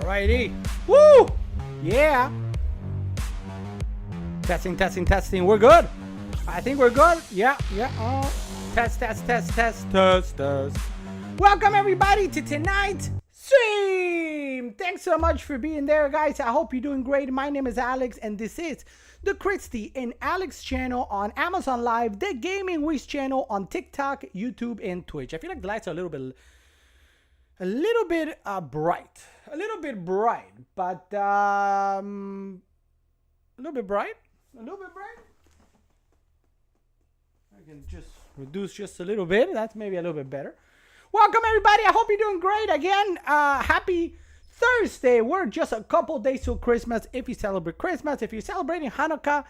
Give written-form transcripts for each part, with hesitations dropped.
Alrighty. Woo! Yeah. Testing, testing, testing. We're good. I think we're good. Yeah. Oh. Test. Welcome everybody to tonight's stream. Thanks so much for being there, guys. I hope you're doing great. My name is Alex, and this is the Christy and Alex channel on Amazon Live, the Gaming Wish channel on TikTok, YouTube, and Twitch. I feel like the lights are a little bit bright, but a little bit bright. I can just reduce just a little bit. That's maybe a little bit better. Welcome everybody. I hope you're doing great. Again, happy Thursday. We're just a couple days till Christmas. If you celebrate Christmas, if you're celebrating Hanukkah,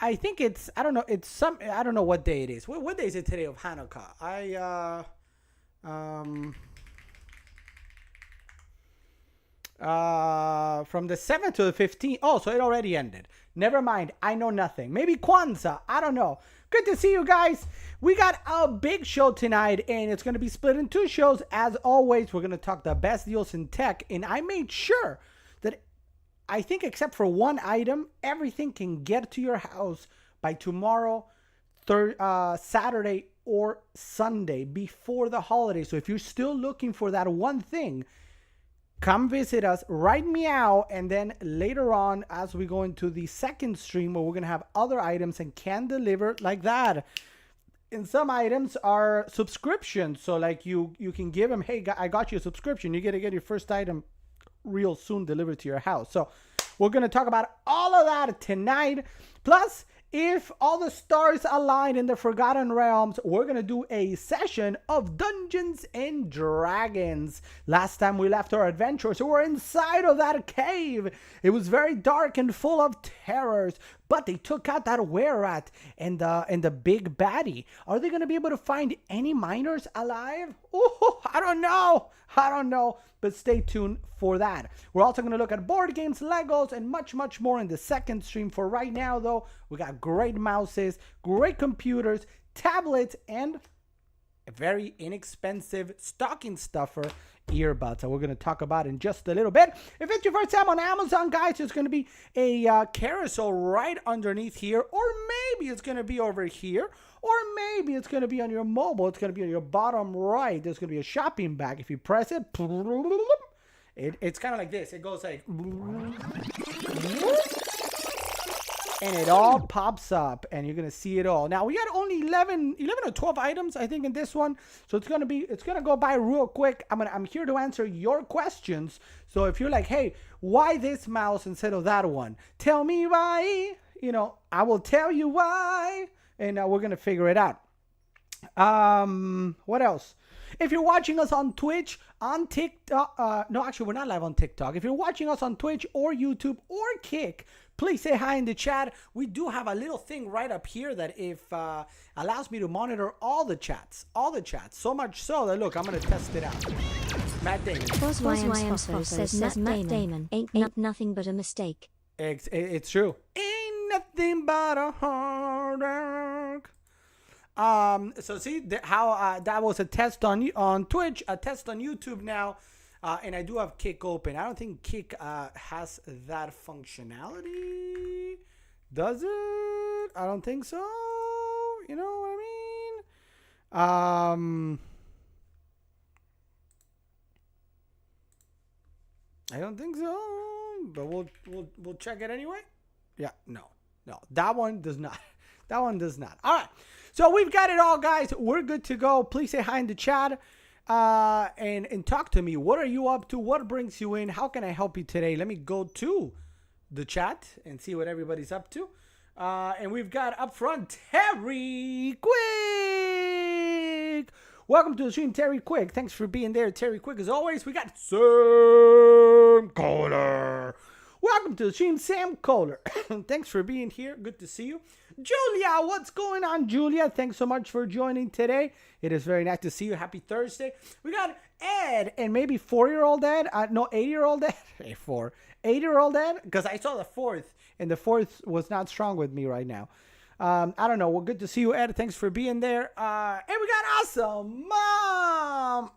I think it's, I don't know what day it is. What day is it today of Hanukkah? From the 7th to the 15th. Oh, so it already ended. Never mind. I know nothing. Maybe Kwanzaa. I don't know. Good to see you guys. We got a big show tonight, and it's going to be split in two shows. As always, we're going to talk the best deals in tech, and I made sure that I think except for one item, everything can get to your house by tomorrow, Saturday or Sunday before the holiday. So if you're still looking for that one thing, come visit us, write me out, and then later on, as we go into the second stream where we're going to have other items and can deliver like that. And some items are subscriptions. So like you can give them, hey, I got you a subscription. You get to get your first item real soon delivered to your house. So we're going to talk about all of that tonight. Plus, if all the stars align in the Forgotten Realms, we're going to do a session of Dungeons and Dragons. Last time we left our adventure, so we're inside of that cave. It was very dark and full of terrors, but they took out that were-rat and the big baddie. Are they going to be able to find any miners alive? Oh, I don't know. But stay tuned for that. We're also going to look at board games, Legos, and much, much more in the second stream. For right now, though, we got great mouses, great computers, tablets, and a very inexpensive stocking stuffer earbuds that we're going to talk about in just a little bit. If it's your first time on Amazon, guys, there's going to be a carousel right underneath here, or maybe it's going to be over here, or maybe it's going to be on your mobile. It's going to be on your bottom right. There's going to be a shopping bag. If you press it, it's kind of like this. It goes like, and it all pops up, and you're gonna see it all. Now we got only 11 or 12 items, I think, in this one, so it's gonna go by real quick. I'm here to answer your questions. So if you're like, hey, why this mouse instead of that one? Tell me why. I will tell you why, and we're gonna figure it out. What else? If you're watching us on Twitch, on TikTok, no, actually, we're not live on TikTok. If you're watching us on Twitch or YouTube or Kick, please say hi in the chat. We do have a little thing right up here that allows me to monitor all the chats. So much so that, look, I'm going to test it out. Matt Damon. Boswayam says Matt Damon ain't nothing but a mistake. It's true. Ain't nothing but a hard work. So see how that was a test on Twitch, a test on YouTube now, and I do have Kick open. I don't think Kick has that functionality. Does it? I don't think so. You know what I mean? I don't think so, but we'll check it anyway. Yeah, no, that one does not. That one does not. All right. So we've got it all, guys. We're good to go. Please say hi in the chat and talk to me. What are you up to? What brings you in? How can I help you today? Let me go to the chat and see what everybody's up to. And we've got up front Terry Quick. Welcome to the stream, Terry Quick. Thanks for being there, Terry Quick. As always, we got Sam Kohler. Welcome to the stream, Sam Kohler. Thanks for being here. Good to see you. Julia, what's going on, Julia? Thanks so much for joining today. It is very nice to see you. Happy Thursday. We got Ed and maybe 4-year-old Ed. No, 8-year-old Ed. 8-year-old Ed, because I saw the fourth, and the fourth was not strong with me right now. I don't know. Well, good to see you, Ed. Thanks for being there. And we got Awesome Mom.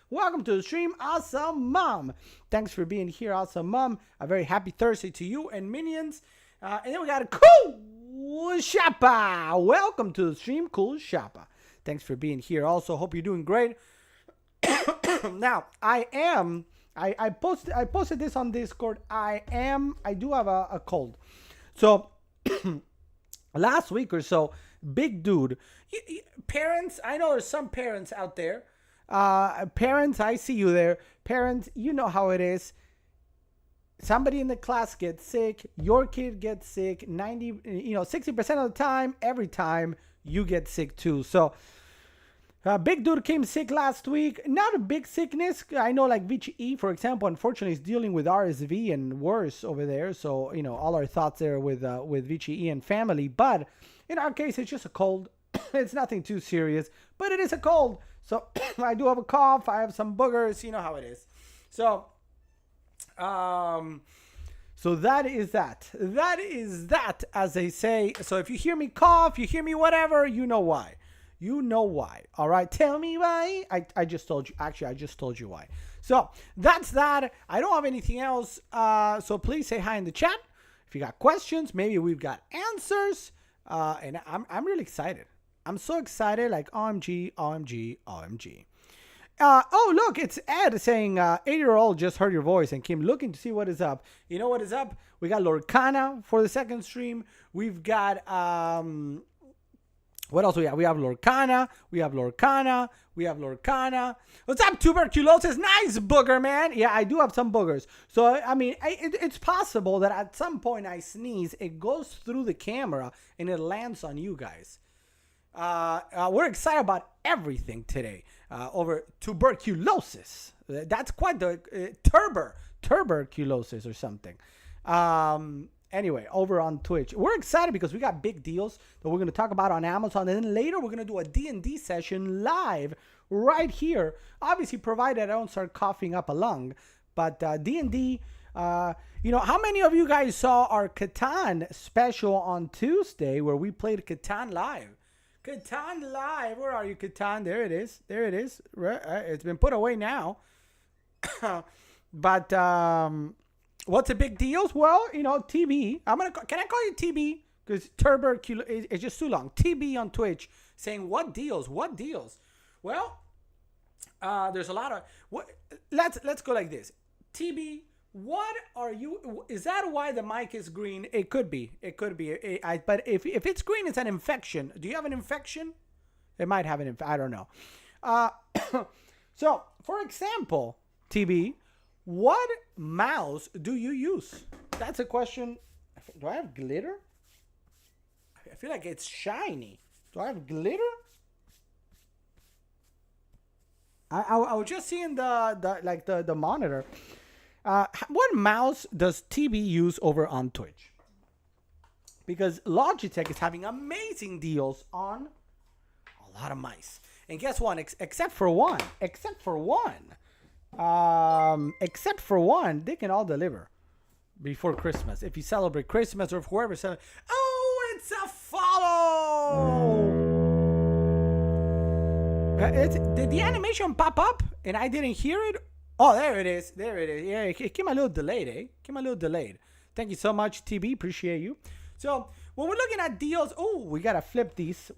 Welcome to the stream, Awesome Mom. Thanks for being here, Awesome Mom. A very happy Thursday to you and minions. And then we got a Cool Shapa. Welcome to the stream, Cool Shapa. Thanks for being here. Also, hope you're doing great. Now, I posted this on Discord. I do have a cold. So last week or so, big dude, parents, I know there's some parents out there. Parents, I see you there. Parents, you know how it is. Somebody in the class gets sick, your kid gets sick, 60% of the time, every time you get sick too. So big dude came sick last week. Not a big sickness. I know like Vichy E, for example, unfortunately is dealing with RSV and worse over there. So, all our thoughts there with Vichy E and family. But in our case, it's just a cold. It's nothing too serious, but it is a cold. So I do have a cough. I have some boogers. You know how it is. So, so that is that. That is that, as they say. So if you hear me cough, you hear me whatever, you know why. You know why. All right. Tell me why. I just told you. Actually, I just told you why. So that's that. I don't have anything else. So please say hi in the chat. If you got questions, maybe we've got answers. And I'm really excited. I'm so excited. Like OMG, OMG, OMG. Oh, look, it's Ed saying 8-year-old just heard your voice and came looking to see what is up. You know what is up? We got Lorcana for the second stream. We've got what else we have? We have Lorcana. We have Lorcana. We have Lorcana. What's up, tuberculosis? Nice booger, man. Yeah, I do have some boogers. So, I mean, it's possible that at some point I sneeze, it goes through the camera, and it lands on you guys. We're excited about everything today over tuberculosis. That's quite the tuberculosis or something. Anyway, over on Twitch, we're excited because we got big deals that we're going to talk about on Amazon. And then later we're going to do a D&D session live right here. Obviously, provided I don't start coughing up a lung. But D&D, how many of you guys saw our Catan special on Tuesday where we played Catan live? Catan live. Where are you, Catan? There it is. There it is. It's been put away now. But what's the big deals? Well, TB. Can I call you TB? Because tuberculosis is just too long. TB on Twitch saying what deals? What deals? Well, there's a lot of. Let's go like this. TB. What are you? Is that why the mic is green? It could be. It could be. But if it's green, it's an infection. Do you have an infection? It might have an infection. I don't know. So, for example, TB, what mouse do you use? That's a question. Do I have glitter? I feel like it's shiny. Do I have glitter? I was just seeing the monitor. What mouse does TB use over on Twitch? Because Logitech is having amazing deals on a lot of mice. And guess what? Except for one, they can all deliver before Christmas. If you celebrate Christmas or if whoever celebrates. Oh, it's a follow! Did the animation pop up and I didn't hear it? Oh, there it is. There it is. Yeah, it came a little delayed, eh? Came a little delayed. Thank you so much, TB. Appreciate you. So, when we're looking at deals, we got to flip these.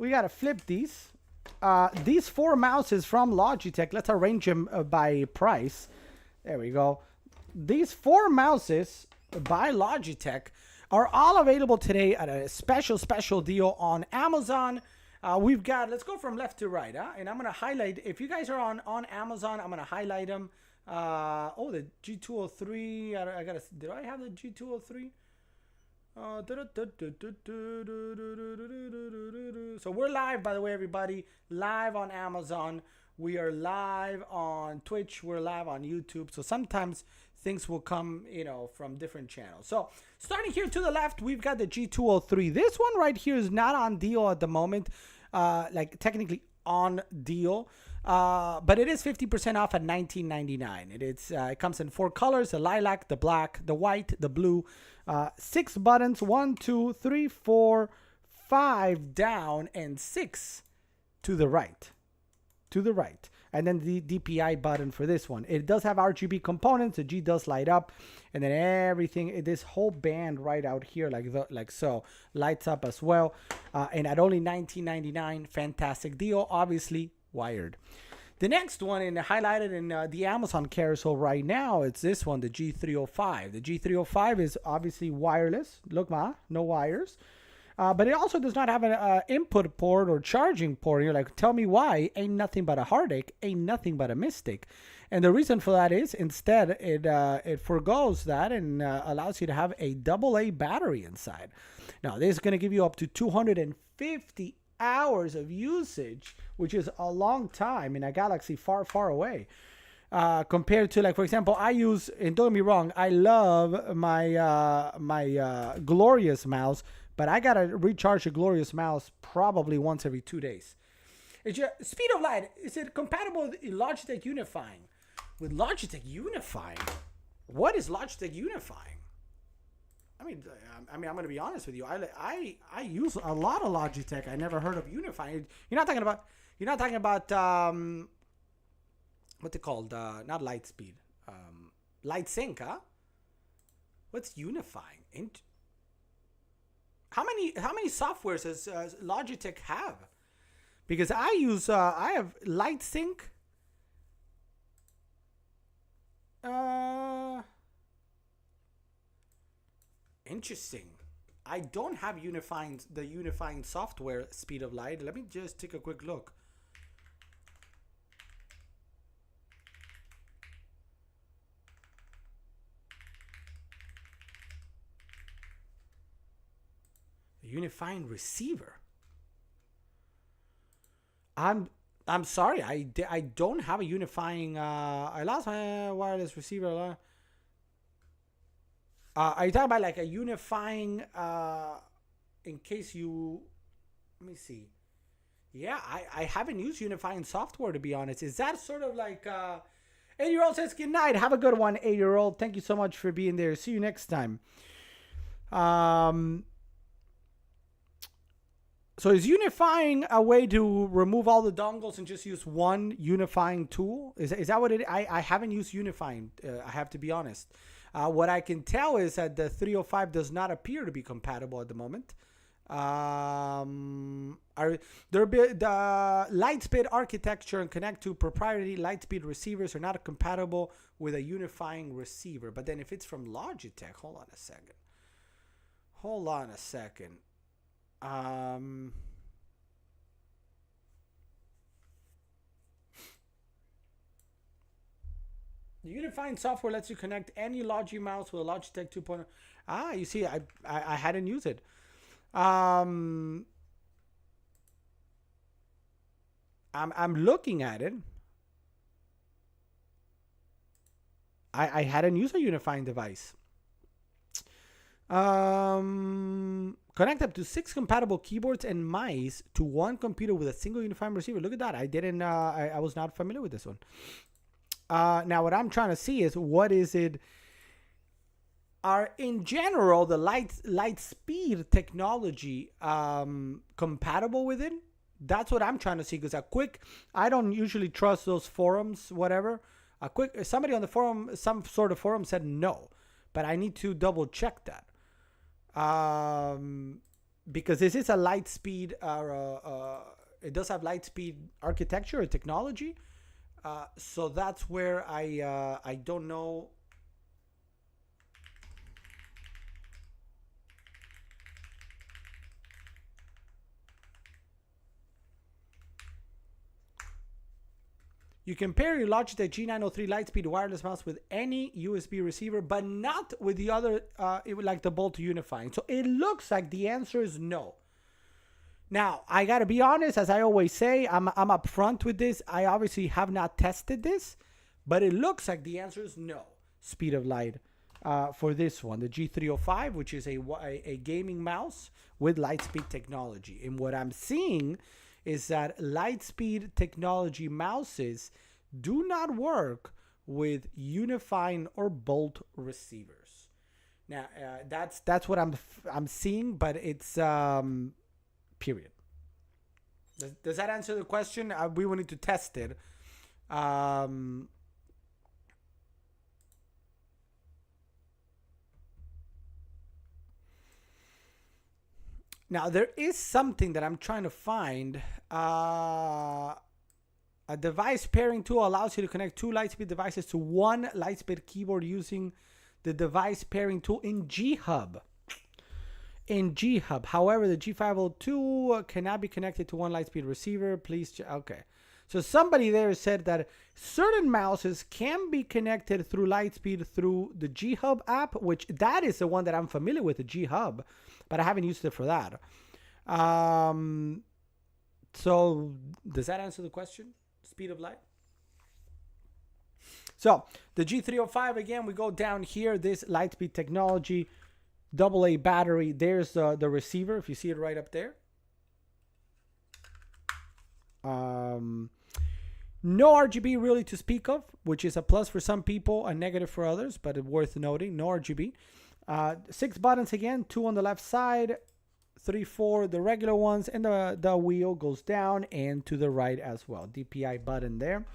These 4 mouses from Logitech, let's arrange them by price. There we go. These 4 mouses by Logitech are all available today at a special deal on Amazon. We've got, let's go from left to right, and I'm going to highlight, if you guys are on Amazon, I'm going to highlight them. The G203. Did I have the G203? So we're live, by the way, everybody. Live on Amazon. We are live on Twitch. We're live on YouTube. So sometimes things will come, from different channels. So starting here to the left, we've got the G203. This one right here is not on deal at the moment. Technically on deal. But it is 50% off at $19.99. It comes in 4 colors: the lilac, the black, the white, the blue. 6 buttons: 1, 2, 3, 4, 5 down, and 6 to the right. and then the DPI button for this one. It does have RGB components. The G does light up, and then everything, this whole band right out here, like so, lights up as well. And at only $19.99, fantastic deal. Obviously wired. The next one, and highlighted in the Amazon carousel right now, it's this one, the G305. The G305 is obviously wireless. Look, no wires. But it also does not have an input port or charging port. And you're like, tell me why? Ain't nothing but a heartache. Ain't nothing but a mistake. And the reason for that is instead it forgoes that and allows you to have a AA battery inside. Now, this is going to give you up to 250 hours of usage, which is a long time in a galaxy far, far away. Compared to, like, for example, I use, and don't get me wrong, I love my Glorious mouse, but I gotta recharge a Glorious mouse probably once every 2 days. It's your speed of light. Is it compatible with Logitech Unifying? With Logitech Unifying, what is Logitech Unifying? I mean, I'm going to be honest with you. I use a lot of Logitech. I never heard of Unifying. You're not talking about what's it called? Not Lightspeed. Lightsync, huh? What's Unifying? How many softwares does Logitech have? Because I have Lightsync. Interesting. I don't have the unifying software speed of light. Let me just take a quick look. The unifying receiver. I'm sorry. I don't have a unifying. I lost my wireless receiver. Are you talking about like a unifying, in case you, let me see. Yeah, I haven't used unifying software, to be honest. Is that sort of like, 8-year-old says, good night. Have a good one, 8-year-old. Thank you so much for being there. See you next time. So is unifying a way to remove all the dongles and just use one unifying tool? Is that what it is? I haven't used unifying. I have to be honest. What I can tell is that the 305 does not appear to be compatible at the moment. The Lightspeed architecture and connect to proprietary Lightspeed receivers are not compatible with a unifying receiver. But then if it's from Logitech, hold on a second. The unifying software lets you connect any Logi mouse with a Logitech 2.0. You see, I hadn't used it. I'm looking at it. I hadn't used a unifying device. Connect up to 6 compatible keyboards and mice to one computer with a single unifying receiver. Look at that. I was not familiar with this one. Now, what I'm trying to see is what is it? Are in general the Lightspeed technology compatible with it? That's what I'm trying to see. Because I don't usually trust those forums, whatever. Somebody on the forum, some sort of forum said no, but I need to double check that. Because this is a Lightspeed, it does have Lightspeed architecture or technology. So that's where I don't know. You can pair your Logitech G903 Lightspeed wireless mouse with any USB receiver, but not with the other, like the Bolt unifying. So it looks like the answer is no. Now, I got to be honest, as I always say, I'm upfront with this. I obviously have not tested this, but it looks like the answer is no. Speed of light for this one, the G305, which is a gaming mouse with Lightspeed technology. And what I'm seeing is that Lightspeed technology mouses do not work with unifying or Bolt receivers. Now, that's what I'm seeing, but it's period. Does that answer the question? We will need to test it. Um, Now there is something that I'm trying to find. A device pairing tool allows you to connect two Lightspeed devices to one Lightspeed keyboard using the device pairing tool in G-Hub. In G-Hub. However, the G502 cannot be connected to one Lightspeed receiver. Please, okay. So somebody there said that certain mouses can be connected through Lightspeed through the G-Hub app, which that is the one that I'm familiar with, the G-Hub, but I haven't used it for that. So does that answer the question? Speed of light? So the G305, again, we go down here, this Lightspeed technology, AA battery. There's the receiver, if you see it right up there. No RGB really to speak of, which is a plus for some people, a negative for others, but worth noting. No RGB. 6 buttons again, 2 on the left side, 3, 4 the regular ones, and the wheel goes down and to the right as well. DPI button there.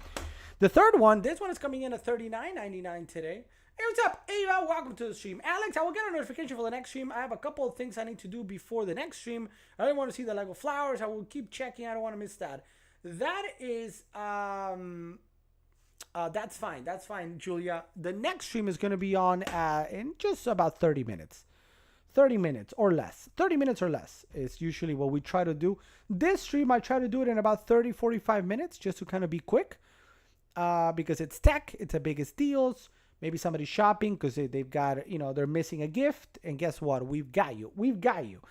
The third one, this one is coming in at $39.99 today. Hey, what's up, Ava? Welcome to the stream. Alex, I will get a notification for the next stream. I have a couple of things I need to do before the next stream. I don't want to see the Lego flowers. I will keep checking. I don't want to miss that. That is, that's fine. That's fine, Julia. The next stream is going to be on in just about 30 minutes. 30 minutes or less. 30 minutes or less is usually what we try to do. This stream, I try to do it in about 30, 45 minutes just to kind of be quick. Because it's tech, it's the biggest deals. Maybe somebody's shopping because they've got, they're missing a gift. And guess what? We've got you. We've got you.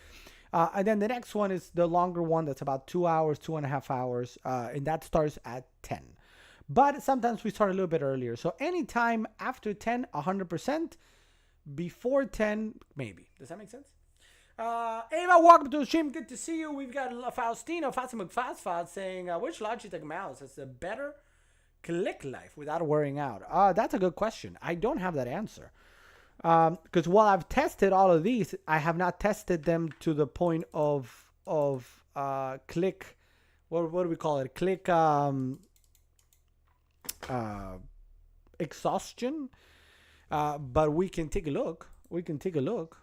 And then the next one is the longer one that's about 2 hours, 2.5 hours. And that starts at 10. But sometimes we start a little bit earlier. So anytime after 10, 100%. Before 10, maybe. Does that make sense? Ava, welcome to the stream. Good to see you. We've got Faustino, Fast saying, which Logitech mouse has the better click life without wearing out? That's a good question. I don't have that answer. Because while I've tested all of these, I have not tested them to the point of click, what do we call it? Click exhaustion. But we can take a look. We can take a look.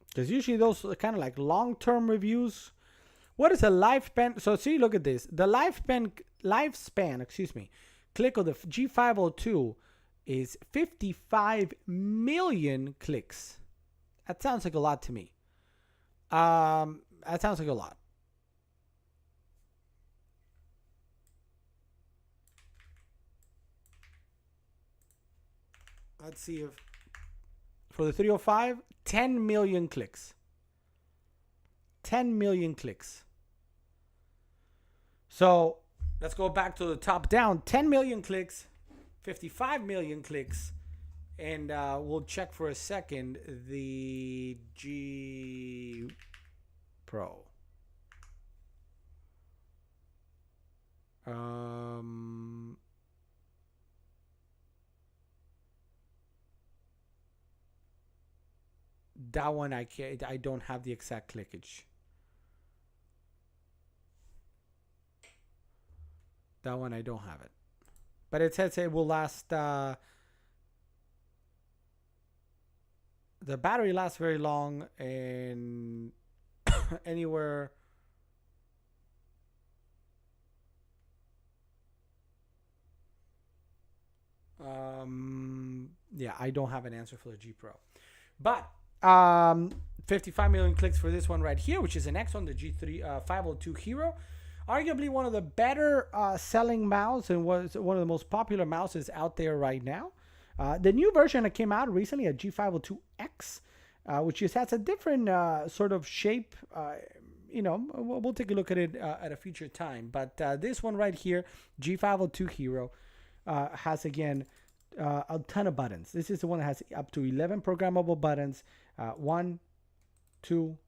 Because usually those are kind of like long-term reviews. What is a lifespan? So see, look at this. The lifespan, click of the G502 is 55 million clicks. That sounds like a lot to me. That sounds like a lot. Let's see if for the 305, 10 million clicks. 10 million clicks. So let's go back to the top down. 10 million clicks, 55 million clicks, and we'll check for a second the G Pro. That one I can't. I don't have the exact clickage. That one I don't have it, but it says it will last. The battery lasts very long and anywhere. Yeah, I don't have an answer for the G Pro, but 55 million clicks for this one right here, which is the next one, the G3 502 Hero. Arguably one of the better selling mouse and was one of the most popular mouses out there right now. The new version that came out recently, a G502X, which has a different sort of shape. We'll take a look at it at a future time. But this one right here, G502 Hero, has again a ton of buttons. This is the one that has up to 11 programmable buttons. 1, 2,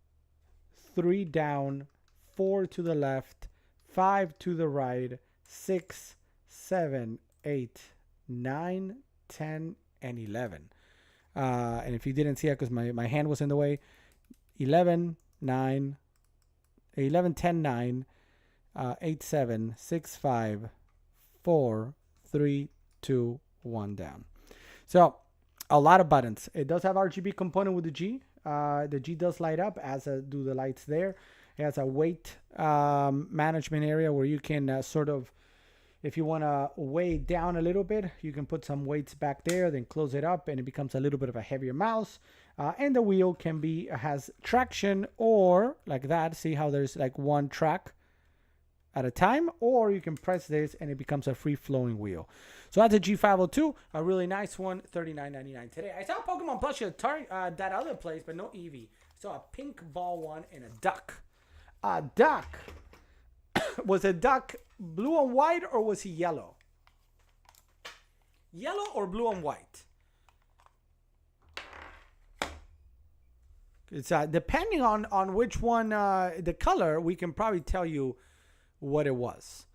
3 down, 4 to the left, 5 to the right, 6, 7, 8, 9, 10, and 11. And if you didn't see it because my hand was in the way, 11, 9, 11, 10, 9, 8, 7, 6, 5, 4, 3, 2, 1 down. So a lot of buttons. It does have RGB component with the G. The G does light up, as do the lights there. It has a weight management area where you can sort of, if you want to weigh down a little bit, you can put some weights back there, then close it up, and it becomes a little bit of a heavier mouse. And the wheel has traction, or like that. See how there's like one track at a time, or you can press this and it becomes a free-flowing wheel. So that's a G502, a really nice one, $39.99 today. I saw Pokemon plushie at that other place, but no Eevee. So a pink ball one and a duck. A duck. Was a duck blue and white, or was he yellow? Yellow or blue and white? It's depending on which one, the color, we can probably tell you what it was.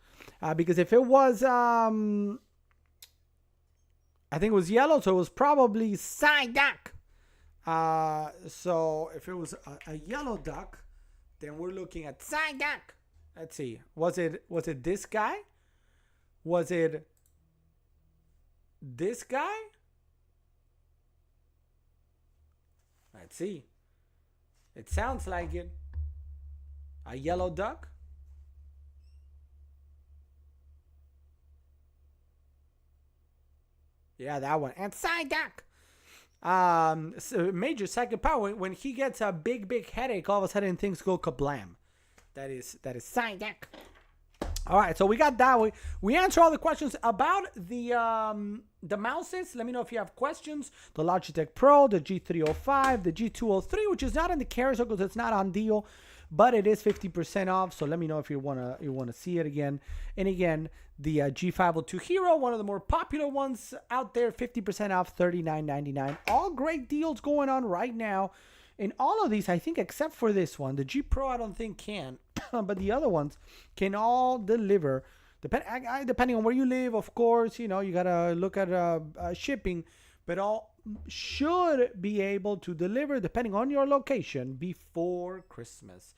Because if it was, I think it was yellow, so it was probably Psyduck. So if it was a yellow duck, then we're looking at Psyduck. Let's see. Was it this guy? Was it this guy? Let's see. It sounds like it. A yellow duck? Yeah, that one. And Psyduck. So major psychic power. When he gets a big headache, all of a sudden things go kablam. That is Psyduck. All right, so we got that. We answer all the questions about the mouses. Let me know if you have questions. The Logitech Pro, the G305, the G203, which is not in the carousel because it's not on deal, but it is 50% off. So let me know if you wanna see it again. And again, the G502 Hero, one of the more popular ones out there, 50% off, $39.99. All great deals going on right now. In all of these, I think, except for this one, the G Pro, I don't think can, but the other ones can all deliver. Depending on where you live, of course, you gotta look at shipping, but all should be able to deliver, depending on your location, before Christmas.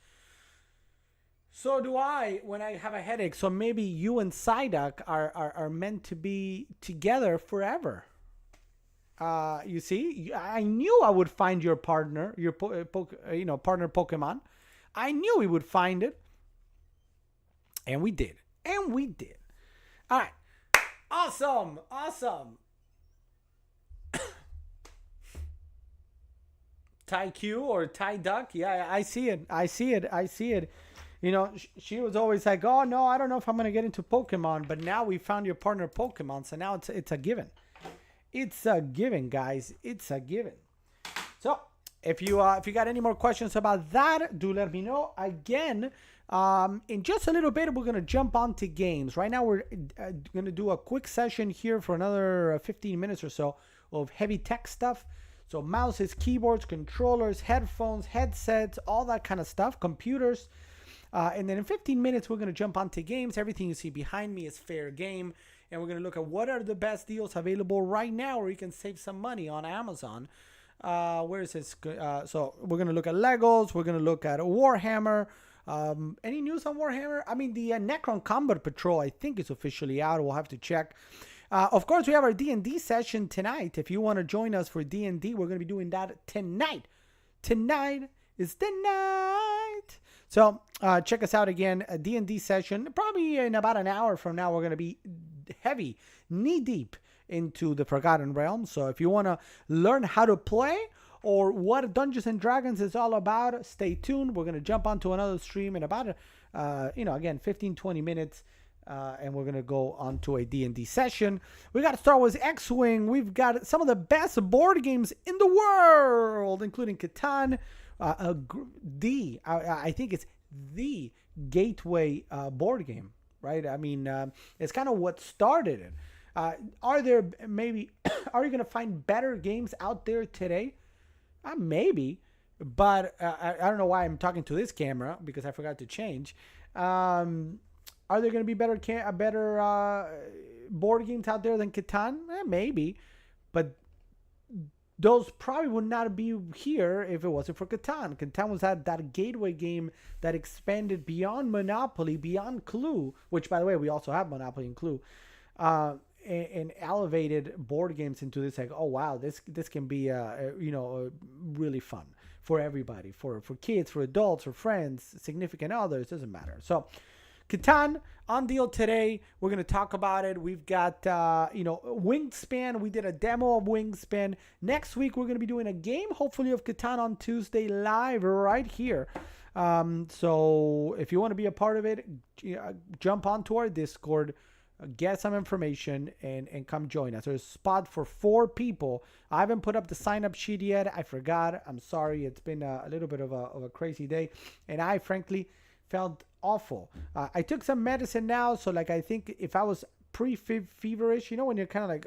So do I when I have a headache. So maybe you and Psyduck are meant to be together forever. You see, I knew I would find your partner, your partner Pokemon. I knew we would find it, and we did. All right, awesome. Tyque or Psyduck, yeah, I see it. She was always like, "Oh no, I don't know if I'm gonna get into Pokemon," but now we found your partner Pokemon, so now it's a given. It's a given, guys. It's a given. So if you got any more questions about that, do let me know. Again, in just a little bit, we're gonna jump onto games. Right now, we're gonna do a quick session here for another 15 minutes or so of heavy tech stuff. So mouses, keyboards, controllers, headphones, headsets, all that kind of stuff, computers. And then in 15 minutes, we're gonna jump onto games. Everything you see behind me is fair game. And we're going to look at what are the best deals available right now where you can save some money on Amazon. Where is this? So we're going to look at Legos. We're going to look at Warhammer. Any news on Warhammer? I mean, the Necron Combat Patrol, I think, is officially out. We'll have to check. Of course, we have our D&D session tonight. If you want to join us for D&D, we're going to be doing that tonight. Tonight is the night. So check us out again, a D&D session. Probably in about an hour from now, we're going to be heavy, knee-deep into the Forgotten Realms. So if you want to learn how to play or what Dungeons & Dragons is all about, stay tuned. We're going to jump onto another stream in about, again, 15, 20 minutes. And we're going to go on to a D&D session. We got Star Wars X-Wing. We've got some of the best board games in the world, including Catan. I think it's the gateway board game, right? I mean, it's kind of what started it. Are you going to find better games out there today? Maybe, But I don't know why I'm talking to this camera because I forgot to change. Are there going to be better board games out there than Catan? Maybe, but those probably would not be here if it wasn't for Catan. Catan was that gateway game that expanded beyond Monopoly, beyond Clue, which, by the way, we also have Monopoly and Clue, and elevated board games into this, like, oh wow, this can be really fun for everybody, for kids, for adults, for friends, significant others, doesn't matter. So Catan on deal today. We're going to talk about it. We've got, Wingspan. We did a demo of Wingspan. Next week, we're going to be doing a game, hopefully, of Catan on Tuesday live right here. So if you want to be a part of it, jump onto our Discord, get some information, and come join us. There's a spot for 4 people. I haven't put up the sign-up sheet yet. I forgot. I'm sorry. It's been a little bit of a crazy day. And I, frankly, felt awful. I took some medicine now, so I think if I was pre-feverish, when you're kind of like,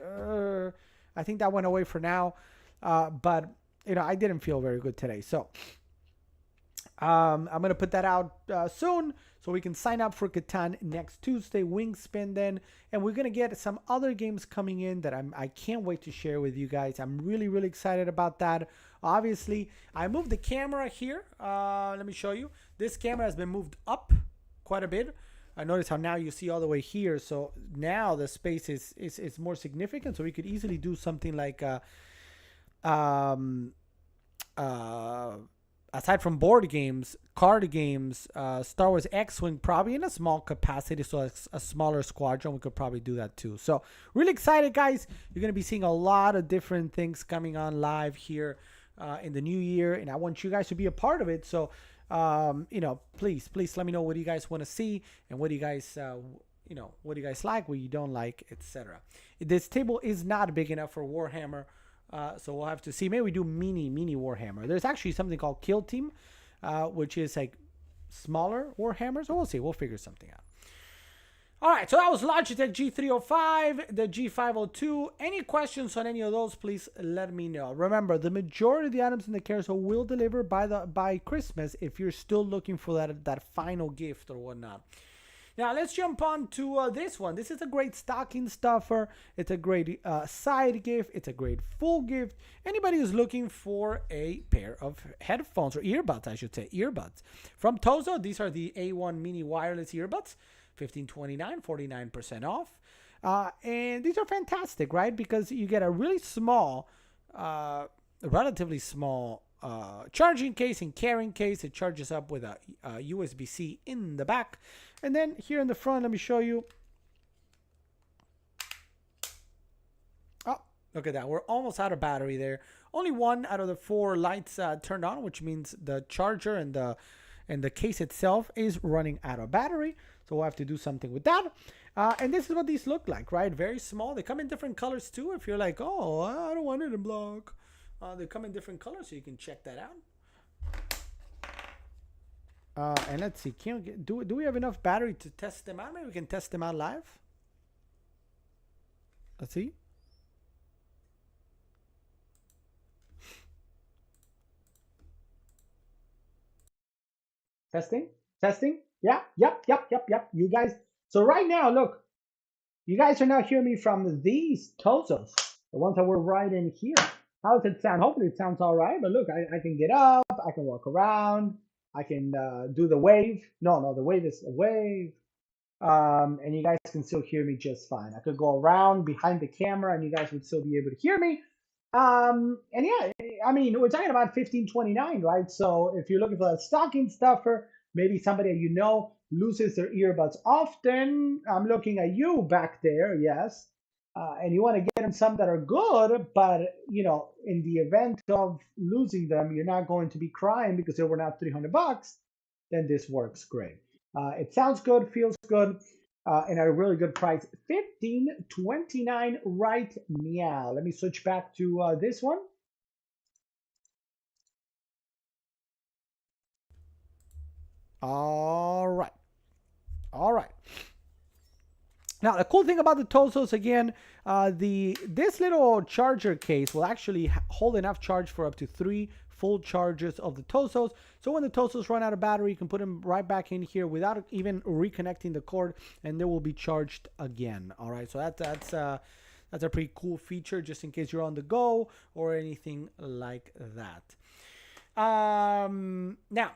I think that went away for now. But I didn't feel very good today. So I'm gonna put that out soon, so we can sign up for Catan next Tuesday, Wingspan then, and we're gonna get some other games coming in that I can't wait to share with you guys. I'm really, really excited about that. Obviously, I moved the camera here. Let me show you. This camera has been moved up quite a bit. I notice how now you see all the way here. So now the space is more significant. So we could easily do something like, aside from board games, card games, Star Wars X-Wing, probably in a small capacity. So a smaller squadron, we could probably do that too. So really excited, guys. You're going to be seeing a lot of different things coming on live here in the new year. And I want you guys to be a part of it. So, please let me know what you guys want to see and what do you guys, what do you guys like, what you don't like, etc. This table is not big enough for Warhammer, so we'll have to see. Maybe we do mini Warhammer. There's actually something called Kill Team, which is like smaller Warhammers. So we'll see. We'll figure something out. All right, so that was Logitech G305, the G502. Any questions on any of those, please let me know. Remember, the majority of the items in the carousel will deliver by Christmas if you're still looking for that final gift or whatnot. Now, let's jump on to this one. This is a great stocking stuffer. It's a great side gift. It's a great full gift. Anybody who's looking for a pair of headphones, or earbuds, I should say, earbuds. From Tozo, these are the A1 mini wireless earbuds. $15.29, 49% off. And these are fantastic, right? Because you get a really small, relatively small charging case and carrying case. It charges up with a USB-C in the back. And then here in the front, let me show you. Oh, look at that. We're almost out of battery there. Only 1 out of the 4 lights turned on, which means the charger and the case itself is running out of battery. So we'll have to do something with that. And this is what these look like, right? Very small. They come in different colors too. If you're like, oh, I don't want it in black. They come in different colors, so you can check that out. And let's see. Do we have enough battery to test them out? Maybe we can test them out live. Let's see. Testing. Yeah, yep. You guys. So right now, look, you guys are now hearing me from these Tozos, the ones that were right in here. How does it sound? Hopefully it sounds all right. But look, I can get up, I can walk around, I can do the wave. No, the wave is a wave. And you guys can still hear me just fine. I could go around behind the camera and you guys would still be able to hear me. And yeah, I mean, we're talking about $15.29, right? So if you're looking for a stocking stuffer, maybe somebody you know loses their earbuds often. I'm looking at you back there, yes. And you want to get them some that are good, but in the event of losing them, you're not going to be crying because they were not $300. Then this works great. It sounds good, feels good, and at a really good price. $15.29 right now. Let me switch back to this one. All right. Now, the cool thing about the Tozos, again, this little charger case will actually hold enough charge for up to 3 full charges of the Tozos. So when the Tozos run out of battery, you can put them right back in here without even reconnecting the cord, and they will be charged again. All right, so that's a pretty cool feature, just in case you're on the go or anything like that. Now,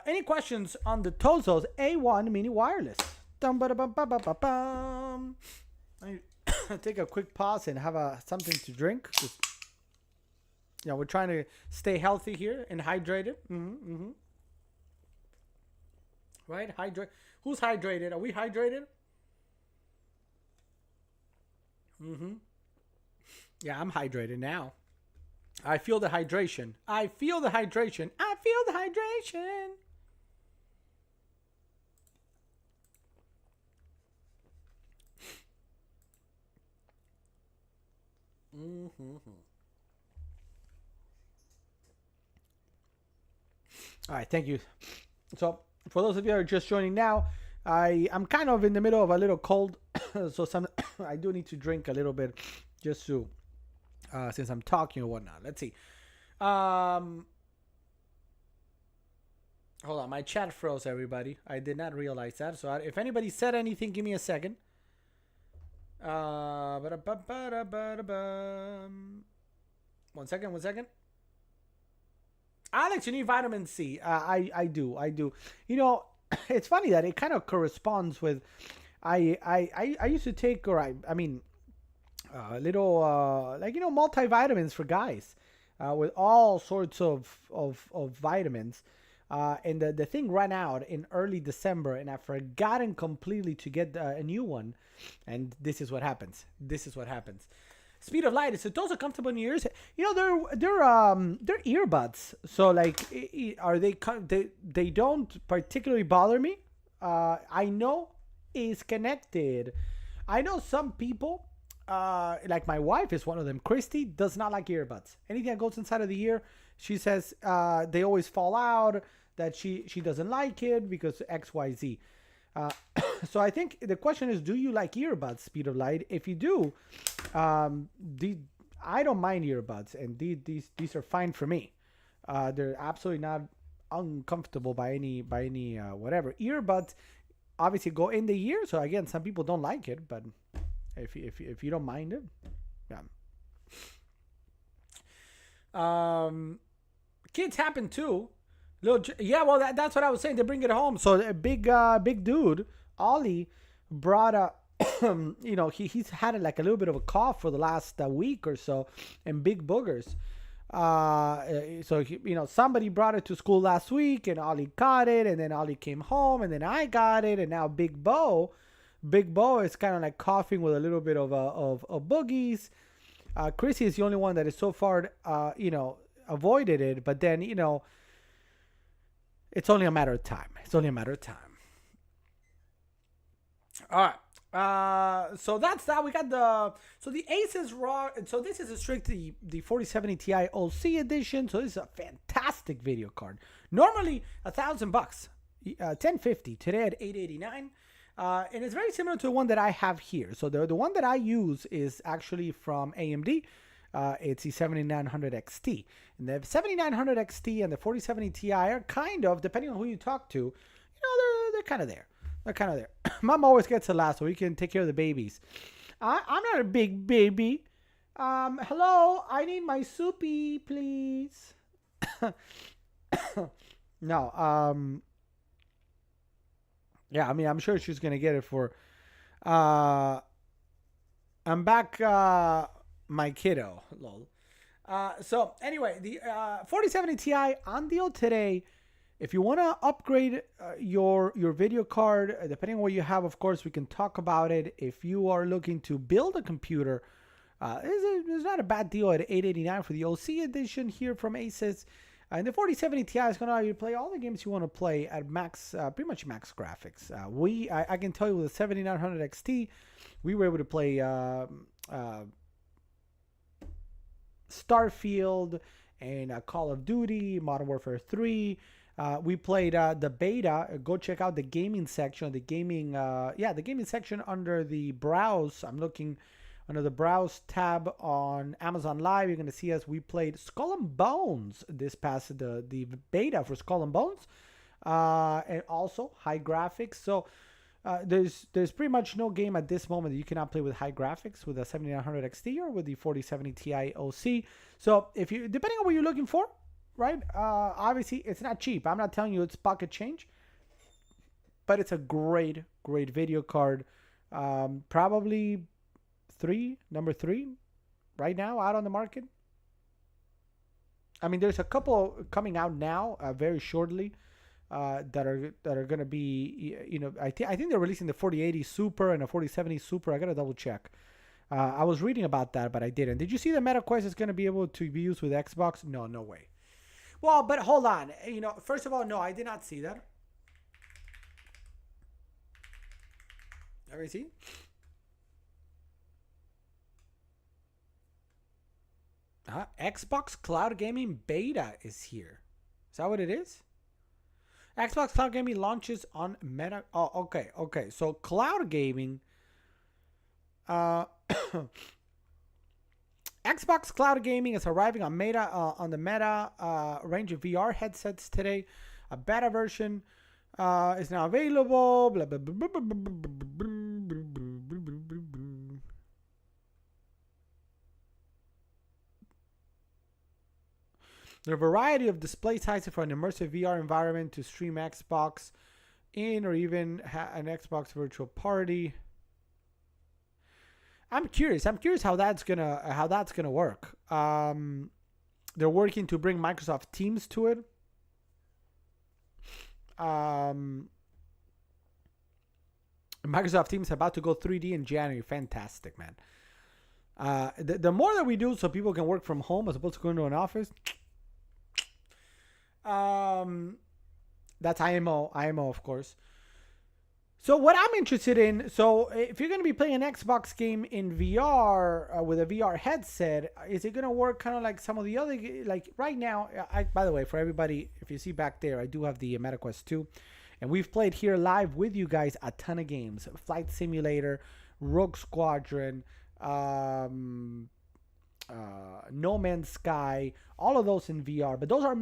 any questions on the Tozos A1 Mini Wireless? I take a quick pause and have something to drink. Just, we're trying to stay healthy here and hydrated. Right? Hydrate. Who's hydrated? Are we hydrated? Yeah, I'm hydrated now. I feel the hydration. I feel the hydration. I feel the hydration. All right, thank you. So, for those of you that are just joining now, I'm kind of in the middle of a little cold, so I do need to drink a little bit just to, since I'm talking or whatnot. Let's see. Hold on, my chat froze, everybody. I did not realize that. So if anybody said anything, give me a second. One second. Alex, you need vitamin C. I do. You know, it's funny that it kind of corresponds with. I used to take, little multivitamins for guys, with all sorts of vitamins. And the thing ran out in early December, and I've forgotten completely to get a new one. And this is what happens. Speed of light. So those are comfortable in your ears. You know, they're earbuds. So like, are they don't particularly bother me. I know is connected. I know some people, like my wife is one of them. Christy does not like earbuds. Anything that goes inside of the ear, she says they always fall out. That she doesn't like it because X, Y, Z. So I think the question is, do you like earbuds, Speed of Light? If you do, I don't mind earbuds, and these are fine for me. They're absolutely not uncomfortable by any whatever. Earbuds obviously go in the ear, so again, some people don't like it, but if you don't mind it, yeah. Kids happen too. Well, that's what I was saying. They bring it home. So a big dude, Ollie, brought a, he's had like a little bit of a cough for the last week or so, and big boogers. So somebody brought it to school last week, and Ollie caught it, and then Ollie came home, and then I got it, and now Big Bo is kind of like coughing with a little bit of boogies. Chrissy is the only one that is so far, avoided it, but then it's only a matter of time. All right. So that's that. We got the Asus ROG. So this is a strictly the 4070 Ti OC edition. So this is a fantastic video card. Normally $1,000, 1050. Today at $889. And it's very similar to the one that I have here. So the one that I use is actually from AMD. It's the 7900 XT. And the 7900 XT and the 4070 Ti are kind of, depending on who you talk to, they're kind of there. Mom always gets the last, so we can take care of the babies. I'm not a big baby. Hello, I need my soupy, please. No, yeah, I mean, I'm sure she's gonna get it for. I'm back, my kiddo. Lol. So anyway, the 4070 Ti on deal today. If you want to upgrade your video card, depending on what you have, of course, we can talk about it. If you are looking to build a computer, it's not a bad deal at $889 for the OC edition here from Asus. And the 4070 Ti is going to allow you to play all the games you want to play at max, pretty much max graphics. I can tell you with the 7900 XT, we were able to play Starfield and Call of Duty, Modern Warfare 3. We played the beta. Go check out the gaming section. The gaming section under the browse. I'm looking under the Browse tab on Amazon Live, you're going to see us. We played Skull and Bones this past the beta for Skull and Bones, and also high graphics. So there's pretty much no game at this moment that you cannot play with high graphics with a 7900 XT or with the 4070 Ti OC. So if you, depending on what you're looking for, right? Obviously, it's not cheap. I'm not telling you it's pocket change, but it's a great video card. Probably number three right now out on the market. I mean, there's a couple coming out now very shortly that are going to be, I think they're releasing the 4080 Super and a 4070 Super. I got to double check. I was reading about that, but I didn't. Did you see the MetaQuest is going to be able to be used with Xbox? No way. Well, but hold on. First of all, no, I did not see that. Let me see. Xbox Cloud Gaming Beta is here. Is that what it is? Xbox Cloud Gaming launches on Meta. Oh, okay. So Cloud Gaming. Xbox Cloud Gaming is arriving on Meta on the Meta range of VR headsets today. A beta version is now available. Blah, blah, blah, blah, blah, blah, blah, blah. There are a variety of display sizes for an immersive VR environment to stream Xbox in or even an Xbox virtual party. I'm curious how that's gonna work. They're working to bring Microsoft Teams to it. Microsoft Teams is about to go 3D in January. Fantastic, man. The more that we do so people can work from home as opposed to going to an office. That's IMO, of course. So what I'm interested in, so if you're going to be playing an Xbox game in VR with a VR headset, is it going to work kind of like some of the other, like right now, by the way, for everybody, if you see back there, I do have the MetaQuest 2, and we've played here live with you guys a ton of games. Flight Simulator, Rogue Squadron, No Man's Sky, all of those in VR, but those are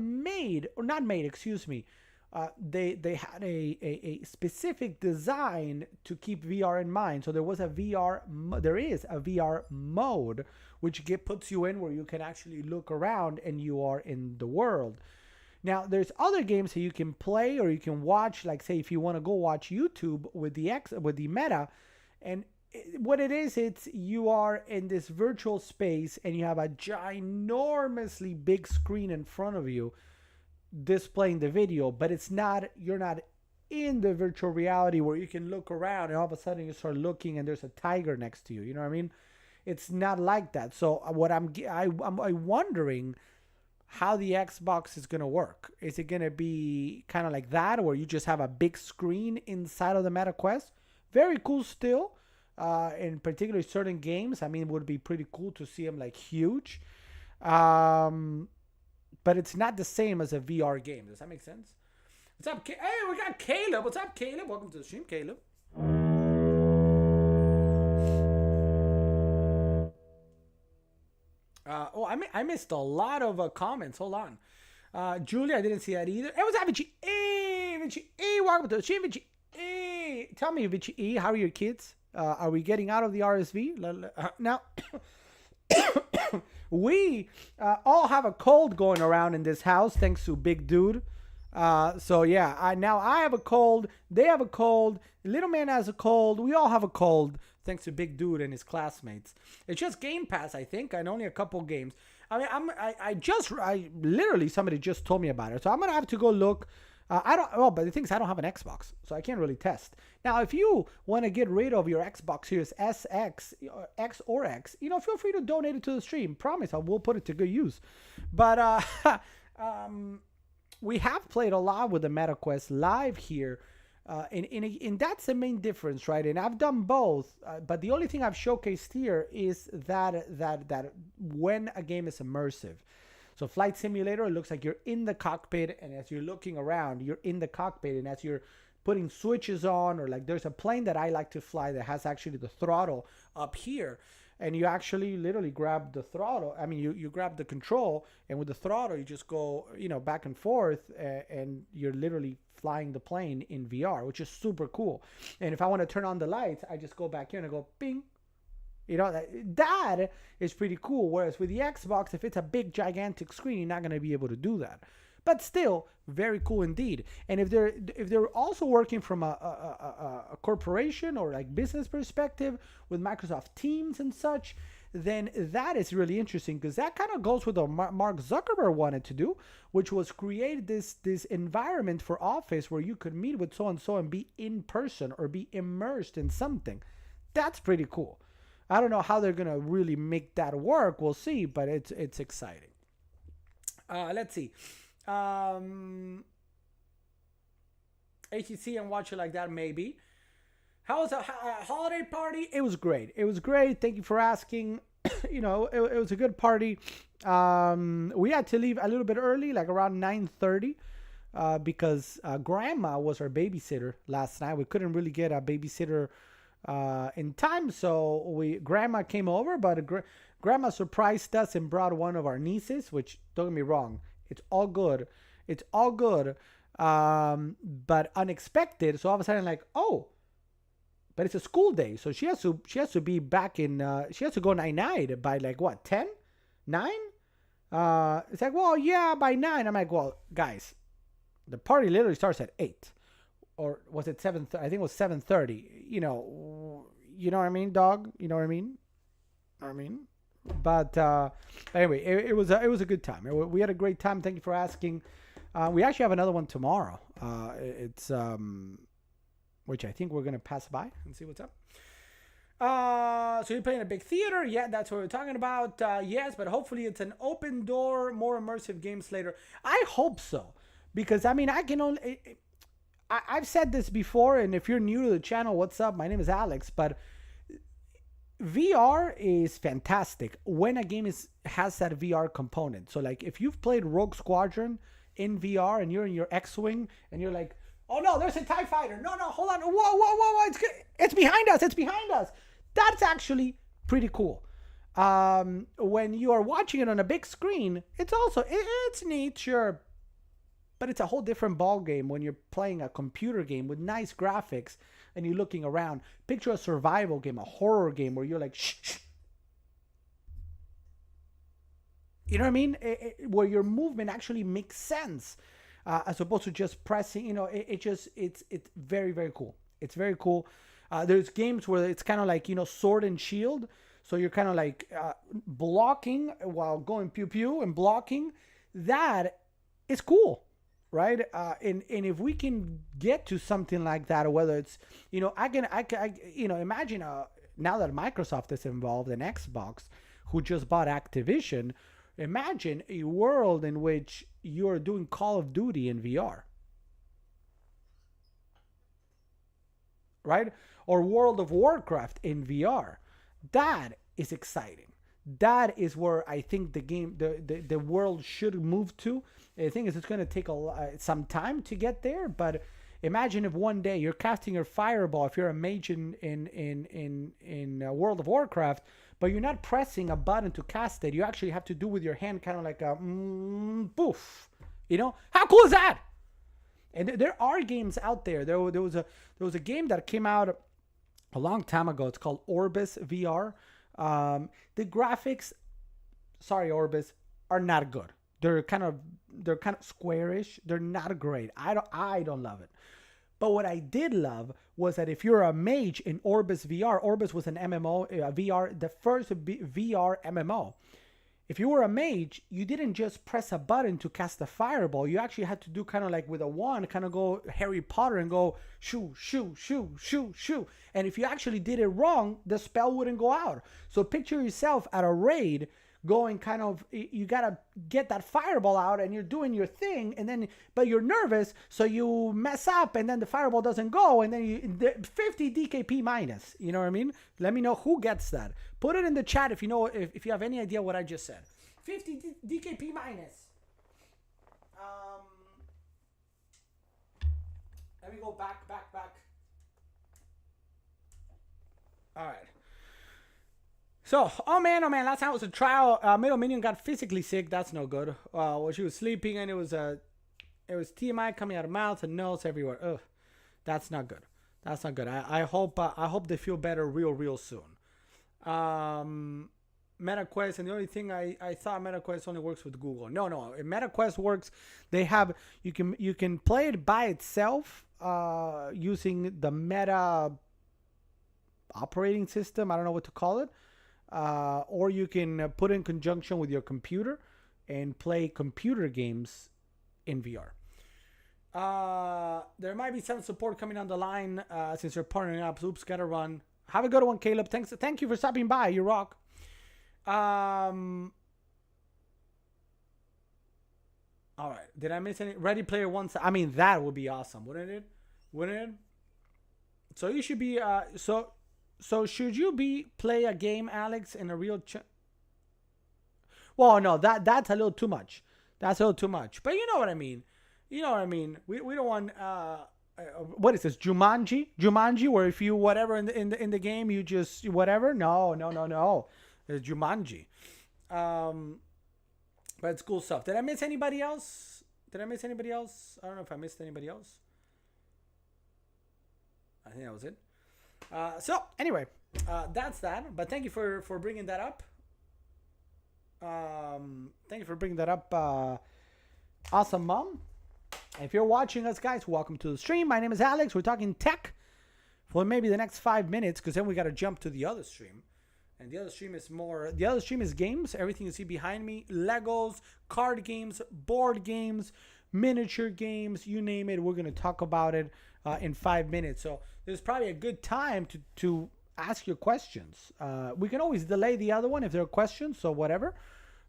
they had a specific design to keep VR in mind. So there is a VR mode which puts you in where you can actually look around and you are in the world. Now there's other games that you can play or you can watch, like say if you want to go watch YouTube with the Meta, and what it is, it's you are in this virtual space and you have a ginormously big screen in front of you displaying the video, but you're not in the virtual reality where you can look around and all of a sudden you start looking and there's a tiger next to you. You know what I mean? It's not like that. So what I'm wondering how the Xbox is going to work. Is it going to be kind of like that where you just have a big screen inside of the MetaQuest? Very cool still. In particular certain games, I mean, it would be pretty cool to see them like huge. But it's not the same as a VR game. Does that make sense? What's up? Hey, we got Caleb. What's up, Caleb? Welcome to the stream, Caleb. I missed a lot of comments. Hold on. Julia, I didn't see that either. Hey, what's up, Vichy? Hey, Vichy. Hey, welcome to the stream, Vichy. Hey, tell me, Vichy, how are your kids? Are we getting out of the RSV? Now, we all have a cold going around in this house thanks to Big Dude. So yeah, now I have a cold. They have a cold. Little man has a cold. We all have a cold thanks to Big Dude and his classmates. It's just Game Pass, I think, and only a couple games. I mean, I literally somebody just told me about it, so I'm gonna have to go look. But the thing is, I don't have an Xbox, so I can't really test. Now, if you want to get rid of your Xbox Series S, X, or X, feel free to donate it to the stream. Promise, I will put it to good use. But we have played a lot with the MetaQuest live here, and that's the main difference, right? And I've done both, but the only thing I've showcased here is that when a game is immersive. So Flight Simulator, it looks like you're in the cockpit, and as you're looking around, you're in the cockpit, and as you're putting switches on, or like there's a plane that I like to fly that has actually the throttle up here. and you actually literally grab the throttle. I mean, you grab the control, and with the throttle, you just go, back and forth, and you're literally flying the plane in VR, which is super cool. And if I want to turn on the lights, I just go back here and I go ping. That is pretty cool. Whereas with the Xbox, if it's a big, gigantic screen, you're not going to be able to do that. But still, very cool indeed. And if they're also working from a corporation or like business perspective with Microsoft Teams and such, then that is really interesting, because that kind of goes with what Mark Zuckerberg wanted to do, which was create this environment for Office where you could meet with so and so and be in person or be immersed in something. That's pretty cool. I don't know how they're gonna really make that work. We'll see, but it's exciting. Let's see. HTC and watch it like that, maybe. How was a holiday party? It was great. It was great. Thank you for asking. It was a good party. We had to leave a little bit early, like around 9:30, because Grandma was our babysitter last night. We couldn't really get a babysitter in time, so Grandma came over, but Grandma surprised us and brought one of our nieces, which, don't get me wrong, it's all good. It's all good, but unexpected. So all of a sudden, like, oh, but it's a school day, so she has to be back in. She has to go night by like what, 10, 9? It's like, well, yeah, by 9. I'm like, well, guys, the party literally starts at 8, or was it 7? I think it was 7:30. You know what I mean, dog. You know what I mean. But anyway, it was a good time. We had a great time. Thank you for asking. We actually have another one tomorrow. It's which I think we're gonna pass by and see what's up. So you're playing a big theater? Yeah, that's what we're talking about. Yes, but hopefully it's an open door, more immersive games later. I hope so, because I mean, I can only. I've said this before, and if you're new to the channel, what's up? My name is Alex, but VR is fantastic when a game has that VR component. So like if you've played Rogue Squadron in VR and you're in your X-Wing and you're like, oh no, there's a TIE fighter. No, hold on. Whoa. It's behind us. That's actually pretty cool. When you are watching it on a big screen, it's neat, sure. But it's a whole different ball game when you're playing a computer game with nice graphics and you're looking around. Picture a survival game, a horror game where you're like, shh. You know what I mean? Where your movement actually makes sense, as opposed to just pressing. It's very, very cool. It's very cool. There's games where it's kind of like, sword and shield. So you're kind of like blocking while going pew pew and blocking. That is cool. Right, and if we can get to something like that, or whether it's, I can imagine now that Microsoft is involved in Xbox, who just bought Activision, imagine a world in which you're doing Call of Duty in VR, right, or World of Warcraft in VR. That is exciting. That is where I think the world should move to. The thing is, it's going to take some time to get there. But imagine if one day you're casting your fireball, if you're a mage in World of Warcraft, but you're not pressing a button to cast it. You actually have to do with your hand, kind of like a poof. How cool is that? And there are games out there. There was a game that came out a long time ago. It's called Orbis VR. The graphics, sorry Orbis, are not good. They're kind of squarish. They're not great. I don't love it. But what I did love was that if you're a mage in Orbis VR, Orbis was an MMO, VR, the first VR MMO. If you were a mage, you didn't just press a button to cast a fireball. You actually had to do kind of like with a wand, kind of go Harry Potter and go shoo, shoo, shoo, shoo, shoo. And if you actually did it wrong, the spell wouldn't go out. So picture yourself at a raid going kind of, you got to get that fireball out and you're doing your thing, but you're nervous, so you mess up and then the fireball doesn't go, and then 50 DKP minus. You know what I mean? Let me know who gets that. Put it in the chat if you have any idea what I just said. 50 DKP minus. Let me go back. All right. So, oh man, last time was a trial. Middle minion got physically sick. That's no good. Well, she was sleeping and it was TMI coming out of mouth and nose everywhere. Ugh, that's not good. That's not good. I hope they feel better real soon. MetaQuest, and the only thing I thought MetaQuest only works with Google. No. If MetaQuest works, they have you can play it by itself using the Meta operating system. I don't know what to call it. Or you can put in conjunction with your computer and play computer games in VR. There might be some support coming on the line since you're partnering up. Oops, gotta run. Have a good one, Caleb. Thank you for stopping by. You rock. All right. Did I miss any? Ready Player One. I mean, that would be awesome, wouldn't it? So you should be. So should you play a game, Alex, in a real? Well, no, that's a little too much. That's a little too much. But you know what I mean. We don't want. What is this? Jumanji, where if you whatever in the game you just whatever. No. It's Jumanji. But it's cool stuff. Did I miss anybody else? I don't know if I missed anybody else. I think that was it. So anyway, that's that. But thank you for bringing that up. Thank you for bringing that up. Awesome, Mom. If you're watching us, guys, welcome to the stream. My name is Alex. We're talking tech for maybe the next 5 minutes, because then we got to jump to the other stream. And the other stream is games. Everything you see behind me, Legos, card games, board games, miniature games, you name it. We're going to talk about it in 5 minutes. So there's probably a good time to ask your questions. We can always delay the other one if there are questions, so whatever.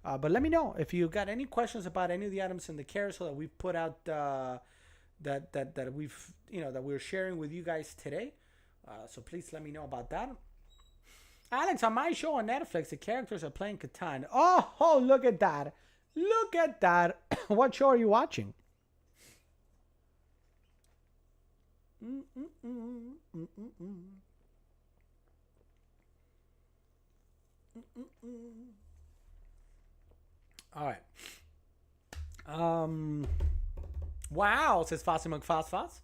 But let me know if you got any questions about any of the items in the carousel that we've put out that we're sharing with you guys today. So please let me know about that. Alex, on my show on Netflix, the characters are playing Catan. Oh, look at that. What show are you watching? All right. Wow, says Fossy McFoss.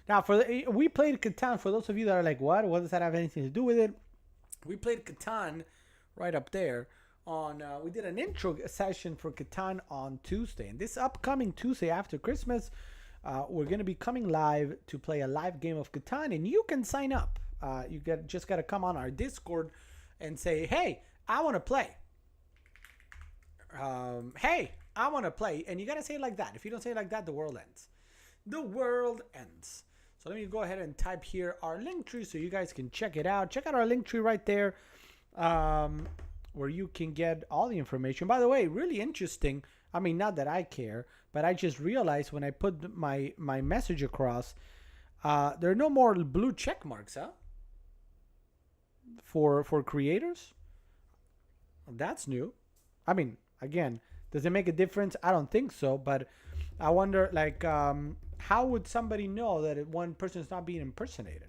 Now, we played Catan. For those of you that are like, what does that have anything to do with it? We played Catan right up there. We did an intro session for Catan on Tuesday. And this upcoming Tuesday after Christmas, we're going to be coming live to play a live game of Catan. And you can sign up. You just got to come on our Discord and say, hey, I want to play. Hey, I want to play. And you got to say it like that. If you don't say it like that, the world ends. So let me go ahead and type here our link tree so you guys can check it out. Check out our link tree right there, where you can get all the information. By the way, really interesting. I mean, not that I care, but I just realized when I put my message across, there are no more blue check marks, huh? For creators? That's new. I mean, again, does it make a difference? I don't think so, but I wonder, like, how would somebody know that one person is not being impersonated?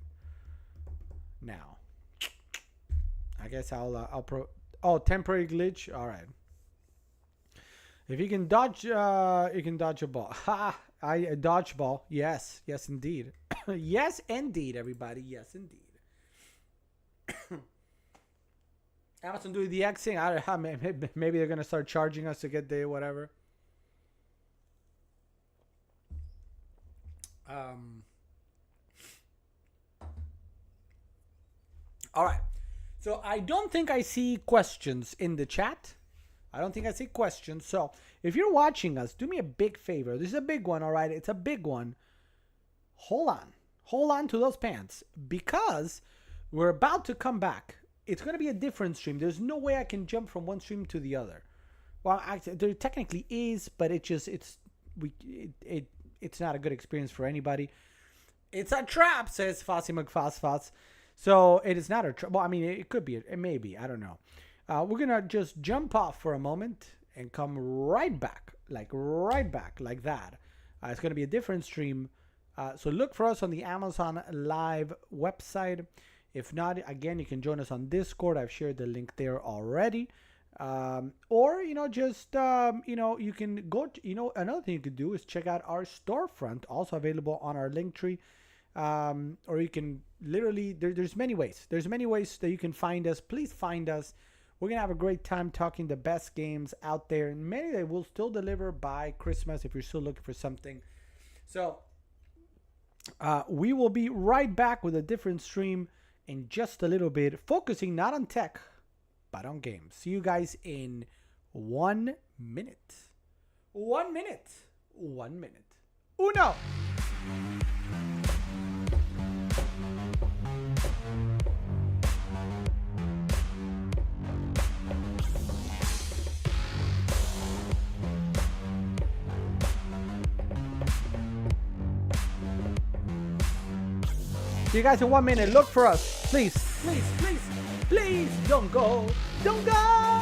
Now, I guess temporary glitch. All right. If you can dodge, you can dodge a ball. Ha! A dodgeball. Yes, indeed. Yes, indeed, everybody. Yes, indeed. Amazon doing the X thing. I don't know. Maybe they're gonna start charging us to get the whatever. All right. So I don't think I see questions in the chat. So if you're watching us, do me a big favor. This is a big one, all right? It's a big one. Hold on to those pants, because we're about to come back. It's going to be a different stream. There's no way I can jump from one stream to the other. Well, actually, there technically is, but it's not a good experience for anybody. It's a trap, says Fossy McFoss. So it is not a trap. Well, I mean, it could be. It may be. I don't know. We're going to just jump off for a moment and come right back like that. It's going to be a different stream. So look for us on the Amazon Live website. If not, again, you can join us on Discord. I've shared the link there already. Or, just, you can go, another thing you could do is check out our storefront, also available on our link tree. Or you can literally, there's many ways. There's many ways that you can find us. Please find us. We're going to have a great time talking the best games out there. And many that will still deliver by Christmas if you're still looking for something. So, we will be right back with a different stream in just a little bit, focusing not on tech, but on games. See you guys in 1 minute. 1 minute. 1 minute. Uno. See you guys in 1 minute. Look for us. Please, please, please, please don't go. Don't go.